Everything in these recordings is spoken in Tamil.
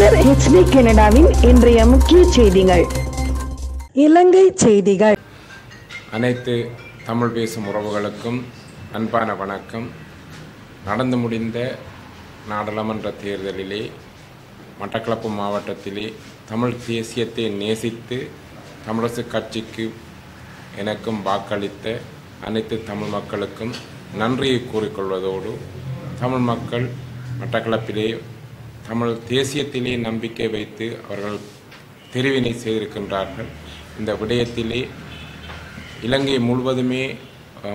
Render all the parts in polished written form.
மலர் HD கனடாவின் இன்றைய முக்கிய செய்திகள். இலங்கை செய்திகள். அனைத்து தமிழ் பேசும் உறவுகளுக்கும் அன்பான வணக்கம். நடந்து முடிந்த நாடாளுமன்ற தேர்தலிலே மட்டக்களப்பு மாவட்டத்திலே தமிழ் தேசியத்தை நேசித்து தமிழரசு கட்சிக்கு எனக்கும் வாக்களித்த அனைத்து தமிழ் மக்களுக்கும் நன்றியை கூறிக்கொள்வதோடு தமிழ் மக்கள் மட்டக்களப்பிலே தமிழ் தேசியத்திலே நம்பிக்கை வைத்து அவர்கள் தெரிவினை செய்திருக்கின்றார்கள். இந்த விடயத்திலே இலங்கை முழுவதுமே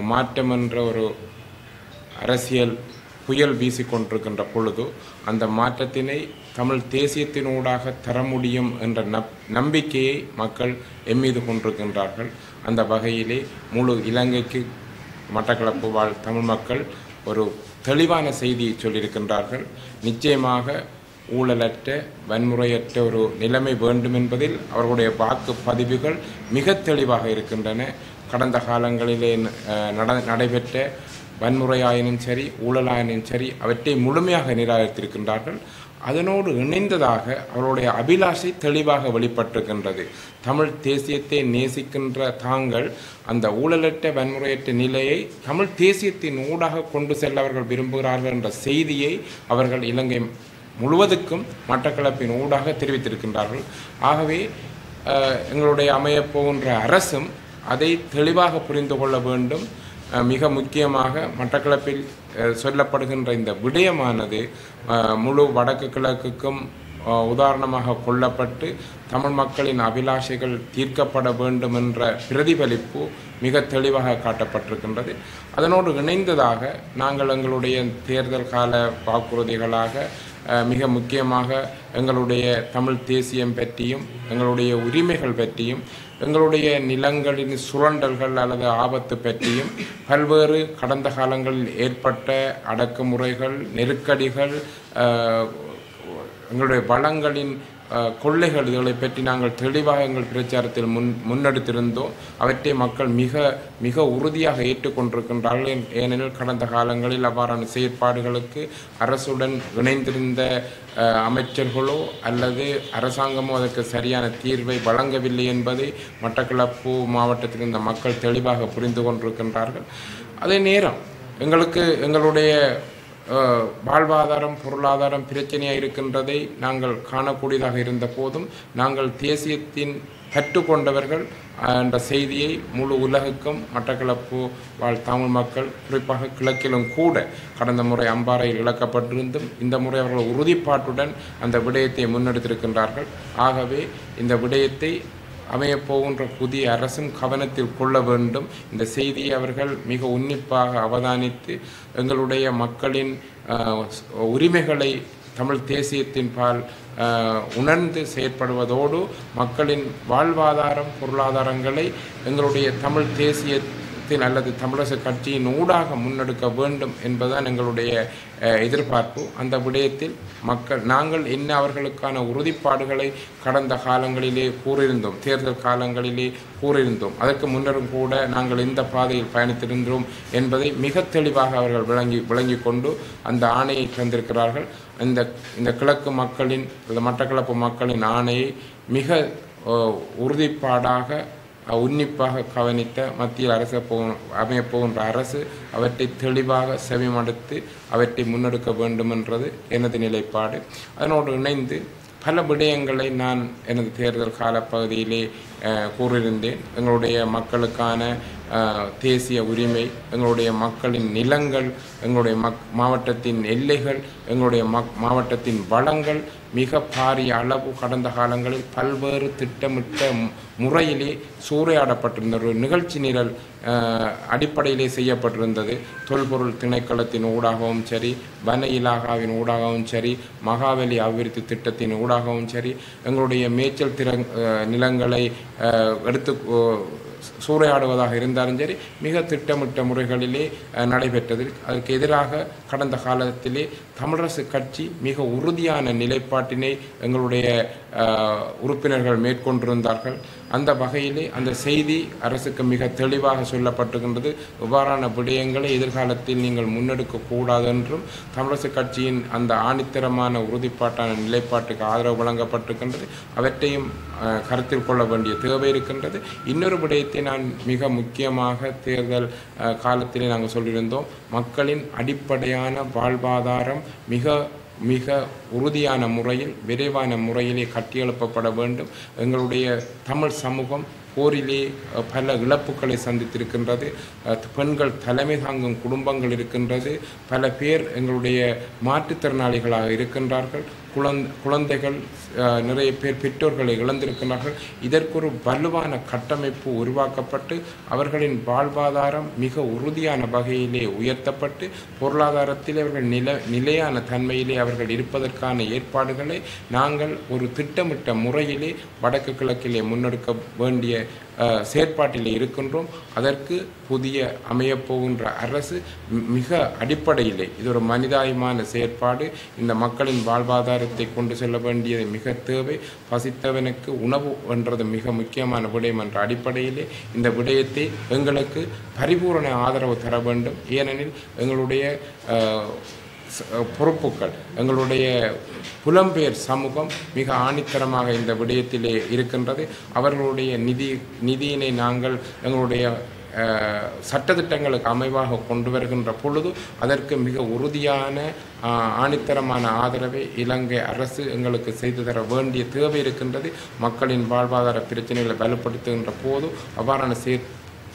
மாற்றம் என்ற ஒரு அரசியல் புயல் வீசிக்கொண்டிருக்கின்ற பொழுது அந்த மாற்றத்தினை தமிழ் தேசியத்தினூடாக தர முடியும் என்ற நம்பிக்கையை மக்கள் எம்மீது கொண்டிருக்கின்றார்கள். அந்த வகையிலே முழு இலங்கைக்கு மட்டக்களப்பு வாழ் தமிழ் மக்கள் ஒரு தெளிவான செய்தியை சொல்லியிருக்கின்றார்கள். நிச்சயமாக ஊழலற்ற வன்முறையற்ற ஒரு நிலைமை வேண்டும் என்பதில் அவர்களுடைய வாக்கு பதிவுகள் மிக தெளிவாக இருக்கின்றன. கடந்த காலங்களிலே நடைபெற்ற வன்முறையாயினும் சரி ஊழலாயினும் சரி அவற்றை முழுமையாக நிராகரித்திருக்கின்றார்கள். அதனோடு இணைந்ததாக அவருடைய அபிலாஷை தெளிவாக வெளிப்பட்டிருக்கின்றது. தமிழ் தேசியத்தை நேசிக்கின்ற தாங்கள் அந்த ஊழலற்ற வன்முறையற்ற நிலையை தமிழ் தேசியத்தின் ஊடாக கொண்டு செல்ல அவர்கள் விரும்புகிறார்கள் என்ற செய்தியை அவர்கள் இலங்கை முழுவதுக்கும் மட்டக்களப்பின் ஊடாக தெரிவித்திருக்கின்றார்கள். ஆகவே எங்களுடைய அமையப்போகின்ற அரசும் அதை தெளிவாக புரிந்து கொள்ள வேண்டும். மிக முக்கியமாக மட்டக்களப்பில் சொல்லப்படுகின்ற இந்த விடயமானது முழு வடக்கு கிழக்குக்கும் உதாரணமாக கொள்ளப்பட்டு தமிழ் மக்களின் அபிலாஷைகள் தீர்க்கப்பட வேண்டும் என்ற பிரதிபலிப்பு மிக தெளிவாக காட்டப்பட்டிருக்கின்றது. அதனோடு இணைந்ததாக நாங்கள் எங்களுடைய தேர்தல் கால வாக்குறுதிகளாக மிக முக்கியமாக எங்களுடைய தமிழ் தேசியம் பற்றியும் எங்களுடைய உரிமைகள் பற்றியும் எங்களுடைய நிலங்களின் சுரண்டல்கள் அல்லது ஆபத்து பற்றியும் பல்வேறு கடந்த காலங்களில் ஏற்பட்ட அடக்குமுறைகள் நெருக்கடிகள் எங்களுடைய வளங்களின் கொள்ளைகள் இதுகளை பற்றி நாங்கள் தெளிவாக எங்கள் பிரச்சாரத்தில் முன்னெடுத்திருந்தோம். அவற்றை மக்கள் மிக மிக உறுதியாக ஏற்றுக்கொண்டிருக்கின்றார்கள். ஏனெனில் கடந்த காலங்களில் அவ்வாறான செயற்பாடுகளுக்கு அரசுடன் இணைந்திருந்த அமைச்சர்களோ அல்லது அரசாங்கமோ அதற்கு சரியான தீர்வை வழங்கவில்லை என்பதை மட்டக்களப்பு மாவட்டத்தில் இருந்த மக்கள் தெளிவாக புரிந்து கொண்டிருக்கின்றார்கள். அதே நேரம் எங்களுடைய வாழ்வாதாரம் பொருளாதாரம் பிரச்சனையாக இருக்கின்றதை நாங்கள் காணக்கூடியதாக இருந்த போதும் நாங்கள் தேசியத்தின் கற்றுக்கொண்டவர்கள் என்ற செய்தியை முழு உலகுக்கும் மட்டக்களப்பு வாழ் தமிழ் மக்கள் குறிப்பாக கிழக்கிலும் கூட கடந்த முறை அம்பாறையில் இழக்கப்பட்டிருந்தும் இந்த முறை அவர்கள் உறுதிப்பாட்டுடன் அந்த விடயத்தை முன்னெடுத்திருக்கின்றார்கள். ஆகவே இந்த விடயத்தை அமையப்போகின்ற புதிய அரசும் கவனத்தில் கொள்ள வேண்டும். இந்த செய்தியை அவர்கள் மிக உன்னிப்பாக அவதானித்து எங்களுடைய மக்களின் உரிமைகளை தமிழ் தேசியத்தின் பால் உணர்ந்து செயற்படுவதோடு மக்களின் வாழ்வாதாரம் பொருளாதாரங்களை எங்களுடைய தமிழ் தேசியத்தின் அல்லது தமிழரசு கட்சியின் ஊடாக முன்னெடுக்க வேண்டும் என்பதுதான் எங்களுடைய எதிர்பார்ப்பு. அந்த விடயத்தில் நாங்கள் என்ன அவர்களுக்கான உறுதிப்பாடுகளை கடந்த காலங்களிலே கூறியிருந்தோம், தேர்தல் காலங்களிலே கூறியிருந்தோம். அதற்கு முன்னரும் கூட நாங்கள் இந்த பாதையில் பயணித்திருந்தோம் என்பதை மிக தெளிவாக அவர்கள் விளங்கி கொண்டு அந்த ஆணையை தந்திருக்கிறார்கள். இந்த கிழக்கு மக்களின் மட்டக்களப்பு மக்களின் ஆணையை மிக உறுதிப்பாடாக உன்னிப்பாக கவனித்த மத்திய அரசு அமையப்போகின்ற அரசு அவற்றை தெளிவாக செவிமடுத்து அவற்றை முன்னெடுக்க வேண்டும் என்றது எனது நிலைப்பாடு. அதனோடு இணைந்து பல விடயங்களை நான் எனது தேர்தல் காலப்பகுதியிலே கூறியிருந்தேன். எங்களுடைய மக்களுக்கான தேசிய உரிமை, எங்களுடைய மக்களின் நிலங்கள், எங்களுடைய மாவட்டத்தின் எல்லைகள், எங்களுடைய மாவட்டத்தின் வளங்கள் மிக பாரிய அளவு கடந்த காலங்களில் பல்வேறு திட்டமிட்ட முறையிலே சூறையாடப்பட்டிருந்த ஒரு நிகழ்ச்சி நிரல் அடிப்படையிலே செய்யப்பட்டிருந்தது. தொல்பொருள் திணைக்களத்தின் ஊடாகவும் சரி, வன இலாகாவின் ஊடாகவும் சரி, மகாவலி அபிவிருத்தி திட்டத்தின் ஊடாகவும் சரி, எங்களுடைய மேய்ச்சல் நிலங்களை சூறையாடுவதாக இருந்தாலும் சரி மிக திட்டமிட்ட முறைகளிலே நடைபெற்றது. அதற்கு எதிராக கடந்த காலத்திலே தமிழரசு கட்சி மிக உறுதியான நிலைப்பாட்டினை எங்களுடைய உறுப்பினர்கள் மேற்கொண்டிருந்தார்கள். அந்த வகையிலே அந்த செய்தி அரசுக்கு மிக தெளிவாக சொல்லப்பட்டிருக்கின்றது. இவ்வாறான விடயங்களை எதிர்காலத்தில் நீங்கள் முன்னெடுக்கக்கூடாது என்றும் தமிழரசு கட்சியின் அந்த ஆணித்தரமான உறுதிப்பாட்டான நிலைப்பாட்டுக்கு ஆதரவு வழங்கப்பட்டிருக்கின்றது. அவற்றையும் கருத்தில் கொள்ள வேண்டிய தேவை இருக்கின்றது. இன்னொரு விடயத்தை நான் மிக முக்கியமாக தேர்தல் காலத்திலே நாங்கள் சொல்லியிருந்தோம். மக்களின் அடிப்படையான வாழ்வாதாரம் மிக உறுதியான முறையில் விரைவான முறையிலே கட்டியெழுப்பப்பட வேண்டும். எங்களுடைய தமிழ் சமூகம் போரிலே பல இழப்புகளை சந்தித்திருக்கின்றது. பெண்கள் தலைமை தாங்கும் குடும்பங்கள் இருக்கின்றது. பல பேர் எங்களுடைய மாற்றுத்திறனாளிகளாக இருக்கின்றார்கள். குழந்தைகள் நிறைய பேர் பெற்றோர்களை இழந்திருக்கிறார்கள். இதற்கொரு வலுவான கட்டமைப்பு உருவாக்கப்பட்டு அவர்களின் வாழ்வாதாரம் மிக உறுதியான வகையிலே உயர்த்தப்பட்டு பொருளாதாரத்தில் அவர்கள் நிலையான தன்மையிலே அவர்கள் இருப்பதற்கான ஏற்பாடுகளை நாங்கள் ஒரு திட்டமிட்ட முறையிலே வடக்கு கிழக்கிலே முன்னெடுக்க வேண்டிய செயற்பாட்டில் இருக்கின்றோம். அதற்கு புதிய அமையப்போகின்ற அரசு மிக அடிப்படையிலே இது ஒரு மனிதாயமான செயற்பாடு. இந்த மக்களின் வாழ்வாதாரத்தை கொண்டு செல்ல வேண்டியது மிக தேவை. பசித்தவனுக்கு உணவு என்றது மிக முக்கியமான விடயம் என்ற அடிப்படையிலே இந்த விடயத்தை எங்களுக்கு பரிபூரண ஆதரவு தர வேண்டும். ஏனெனில் எங்களுடைய பொறுப்புகள் எங்களுடைய புலம்பெயர் சமூகம் மிக ஆணித்தரமாக இந்த விடயத்திலே இருக்கின்றது. அவர்களுடைய நிதியினை நாங்கள் எங்களுடைய சட்டத்திட்டங்களுக்கு அமைவாக கொண்டு வருகின்ற பொழுது அதற்கு மிக உறுதியான ஆணித்தரமான ஆதரவை இலங்கை அரசு எங்களுக்கு செய்து தர வேண்டிய தேவை இருக்கின்றது. மக்களின் வாழ்வாதார பிரச்சனைகளை வலுப்படுத்துகின்ற போது அவ்வாறான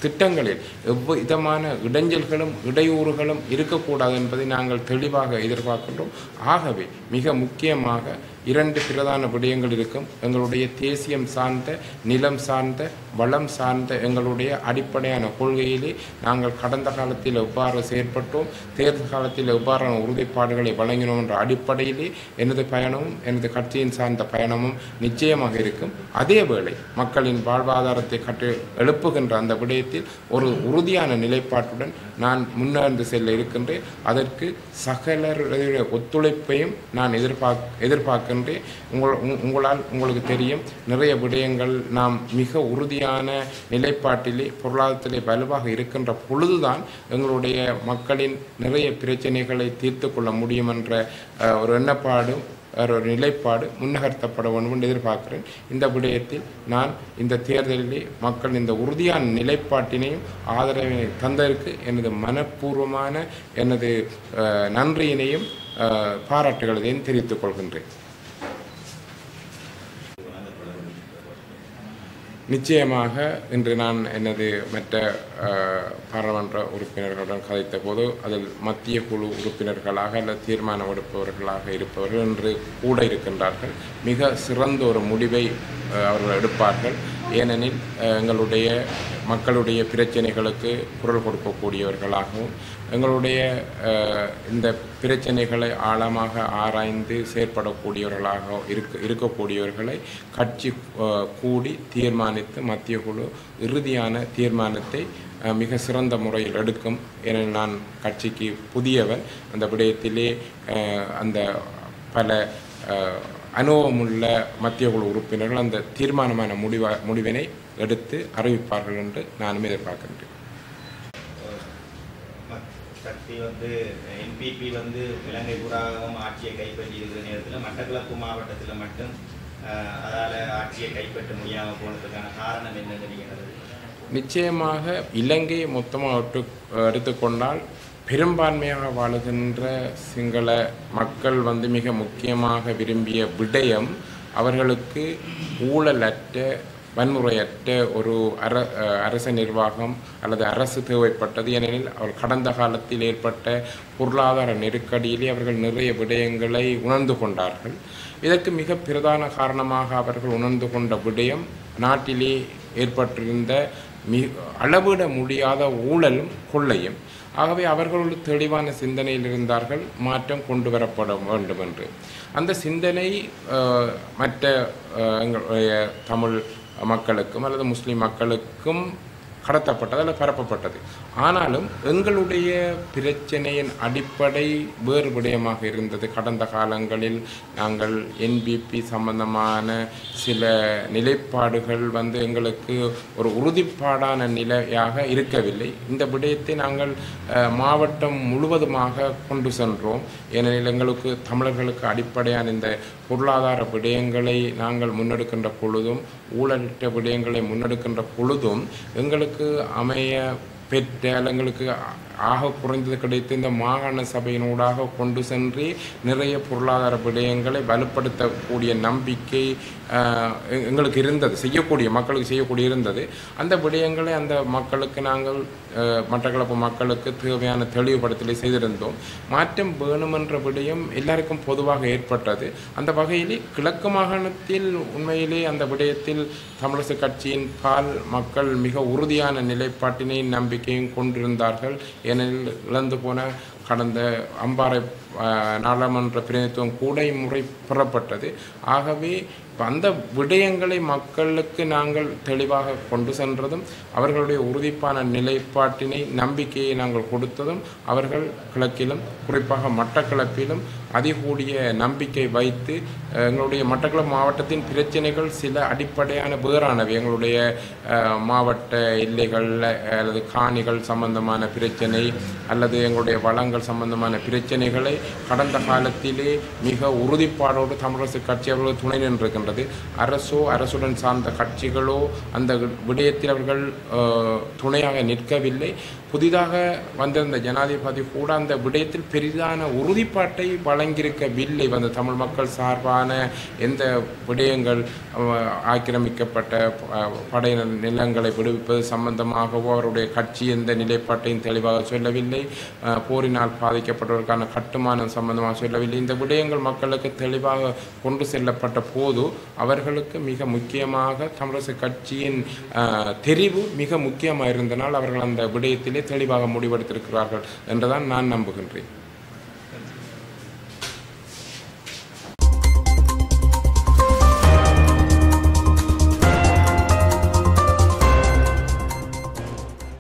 திட்டங்களில் எவ்விதமான இடைஞ்சல்களும் இடையூறுகளும் இருக்கக்கூடாது என்பதை நாங்கள் தெளிவாக எதிர்பார்க்கின்றோம். ஆகவே மிக முக்கியமாக 2 பிரதான விடயங்கள் இருக்கும். எங்களுடைய தேசியம் சார்ந்த நிலம் சார்ந்த வளம் சார்ந்த எங்களுடைய அடிப்படையான கொள்கையிலே நாங்கள் கடந்த காலத்தில் எவ்வாறு செயற்பட்டோம், தேர்தல் காலத்தில் எவ்வாறான உறுதிப்பாடுகளை வழங்கினோம் என்ற அடிப்படையிலே எனது பயணமும் எனது கட்சியின் சார்ந்த பயணமும் நிச்சயமாக இருக்கும். அதேவேளை மக்களின் வாழ்வாதாரத்தை எழுப்புகின்ற அந்த விடயத்தில் ஒரு உறுதியான நிலைப்பாட்டுடன் நான் முன்னேறி செல்ல இருக்கின்றேன். அதற்கு சகலருடைய ஒத்துழைப்பையும் நான் எதிர்பார்க்கின்றேன். உங்களுக்கு தெரியும், நிறைய விடயங்கள் நாம் மிக உறுதியான நிலைப்பாட்டிலே பொருளாதாரத்திலே வலுவாக இருக்கின்ற பொழுதுதான் எங்களுடைய மக்களின் நிறைய பிரச்சனைகளை தீர்த்து கொள்ள முடியும் என்ற ஒரு எண்ணப்பாடும் ஒரு நிலைப்பாடு முன்னகர்த்தப்பட வேண்டும் என்று எதிர்பார்க்கிறேன். இந்த விடயத்தில் நான் இந்த தேர்தலிலே மக்கள் இந்த உறுதியான நிலைப்பாட்டினையும் ஆதரவினை தந்ததற்கு எனது மனப்பூர்வமான எனது நன்றியினையும் பாராட்டுகளையும் தெரிவித்துக் கொள்கின்றேன். நிச்சயமாக இன்று நான் எனது மற்ற பாராளுமன்ற உறுப்பினர்களுடன் கதைத்த போது அதில் மத்திய குழு உறுப்பினர்களாக அல்லது தீர்மானம் எடுப்பவர்களாக இருப்பவர்கள் இன்று கூட இருக்கின்றார்கள். மிக சிறந்த ஒரு முடிவை அவர்கள் எடுப்பார்கள். ஏனெனில் எங்களுடைய மக்களுடைய பிரச்சனைகளுக்கு குரல் கொடுக்கக்கூடியவர்களாகவும் எங்களுடைய இந்த பிரச்சனைகளை ஆழமாக ஆராய்ந்து செயற்படக்கூடியவர்களாக இருக்கக்கூடியவர்களை கட்சி கூடி தீர்மானித்து மத்திய குழு இறுதியான தீர்மானத்தை மிக சிறந்த முறையில் எடுக்கும். ஏனெனில் நான் கட்சிக்கு புதியவன். அந்த விடயத்திலே அந்த பல அனுபவமுள்ள மத்திய குழு உறுப்பினர்கள் அந்த தீர்மானமான முடிவினை எடுத்து அறிவிப்பார்கள் என்று நானும் எதிர்பார்க்கின்றேன். சக்தி என்பிபி இலங்கை பூராகவும் ஆட்சியை கைப்பற்றி இருக்கிற நேரத்தில் மட்டக்களப்பு மாவட்டத்தில் மட்டும் அதால் ஆட்சியை கைப்பற்ற முடியாமல் போனதுக்கான காரணம் என்ன தெரிகிறது? நிச்சயமாக இலங்கையை மொத்தமாக எடுத்துக்கொண்டால் பெரும்பான்மையாக வாழுகின்ற சிங்கள மக்கள் மிக முக்கியமாக விரும்பிய விடயம் அவர்களுக்கு ஊழலற்ற வன்முறையற்ற ஒரு அரச நிர்வாகம் அல்லது அரசு தேவைப்பட்டது. ஏனெனில் அவர் கடந்த காலத்தில் ஏற்பட்ட பொருளாதார நெருக்கடியிலே அவர்கள் நிறைய விடயங்களை உணர்ந்து கொண்டார்கள். இதற்கு மிக பிரதான காரணமாக அவர்கள் உணர்ந்து கொண்ட விடயம் நாட்டிலே ஏற்பட்டிருந்த அளவிட முடியாத ஊழலும் கொள்ளையும். ஆகவே அவர்களோடு தெளிவான சிந்தனையில் இருந்தார்கள், மாற்றம் கொண்டு வரப்பட வேண்டும் என்று. அந்த சிந்தனை மற்ற எங்களுடைய தமிழ் மக்களுக்கும் அல்லது முஸ்லீம் மக்களுக்கும் கடத்தப்பட்டது அல்லது பரப்பப்பட்டது. ஆனாலும் எங்களுடைய பிரச்சனையின் அடிப்படை வேறு விடயமாக இருந்தது. கடந்த காலங்களில் நாங்கள் என்பிபி சம்பந்தமான சில நிலைப்பாடுகள் எங்களுக்கு ஒரு உறுதிப்பாடான நிலையாக இருக்கவில்லை. இந்த விடயத்தை நாங்கள் மாவட்டம் முழுவதுமாக கொண்டு சென்றோம். ஏனெனில் எங்களுக்கு தமிழர்களுக்கு அடிப்படையான இந்த பொருளாதார விடயங்களை நாங்கள் முன்னெடுக்கின்ற பொழுதும் ஊழலிட்ட விடயங்களை முன்னெடுக்கின்ற பொழுதும் எங்களுக்கு அமைய பெற்ற எங்களுக்கு ஆக குறைந்தது கிடைத்து இந்த மாகாண சபையினூடாக கொண்டு சென்று நிறைய பொருளாதார விடயங்களை வலுப்படுத்தக்கூடிய நம்பிக்கை எங்களுக்கு இருந்தது, மக்களுக்கு செய்யக்கூடிய இருந்தது. அந்த விடயங்களை அந்த மக்களுக்கு நாங்கள் மட்டக்களப்பு மக்களுக்கு தேவையான தெளிவுபடுத்தலை செய்திருந்தோம். மாற்றம் வேணுமென்ற விடயம் எல்லாருக்கும் பொதுவாக ஏற்பட்டது. அந்த வகையிலே கிழக்கு மாகாணத்தில் உண்மையிலே அந்த விடயத்தில் தமிழரசு கட்சியின் பால் மக்கள் மிக உறுதியான நிலைப்பாட்டினை நம்பிக்கையும் கொண்டிருந்தார்கள். ஏனெனில் இழந்து போன கடந்த அம்பாறை நாடாளுமன்ற பிரதிநிதித்துவம் கூட இம்முறை பெறப்பட்டது. ஆகவே அந்த விடயங்களை மக்களுக்கு நாங்கள் தெளிவாக கொண்டு சென்றதும் அவர்களுடைய உறுதிப்பான நிலைப்பாட்டினை நம்பிக்கையை நாங்கள் கொடுத்ததும் அவர்கள் கிழக்கிலும் குறிப்பாக மட்டக்களப்பிலும் அதிகூடிய நம்பிக்கை வைத்து எங்களுடைய மட்டக்களப்பு மாவட்டத்தின் பிரச்சனைகள் சில அடிப்படையான வேறானவை. எங்களுடைய மாவட்ட எல்லைகள் அல்லது காணிகள் சம்பந்தமான பிரச்சனை அல்லது எங்களுடைய வளங்கள் சம்பந்தமான பிரச்சனைகளை கடந்த காலத்திலே மிக உறுதிப்பாடோடு தமிழரசு கட்சி அவர்கள் துணை நின்றிருக்கின்றது. அரசோ அரசுடன் சார்ந்த கட்சிகளோ அந்த விடயத்தில் அவர்கள் துணையாக நிற்கவில்லை. புதிதாக வந்திருந்த ஜனாதிபதி கூட அந்த விடயத்தில் பெரிதான உறுதிப்பாட்டை வழங்கியிருக்கவில்லை. தமிழ் மக்கள் சார்பான எந்த விடயங்கள் ஆக்கிரமிக்கப்பட்ட படையினர் நிலங்களை விடுவிப்பது சம்பந்தமாகவோ அவருடைய கட்சி எந்த நிலைப்பாட்டையும் தெளிவாக சொல்லவில்லை. போரினால் பாதிக்கப்பட்டவர்களுக்கான கட்டுமானம் சம்பந்தமாக சொல்லவில்லை. இந்த விடயங்கள் மக்களுக்கு தெளிவாக கொண்டு செல்லப்பட்ட போது அவர்களுக்கு மிக முக்கியமாக தமிழரசு கட்சியின் தெரிவு மிக முக்கியமாக இருந்தனால் அவர்கள் அந்த விடயத்திலே தெளிவாக முடிவெடுத்திருக்கிறார்கள் என்றுதான் நான் நம்புகின்றேன்.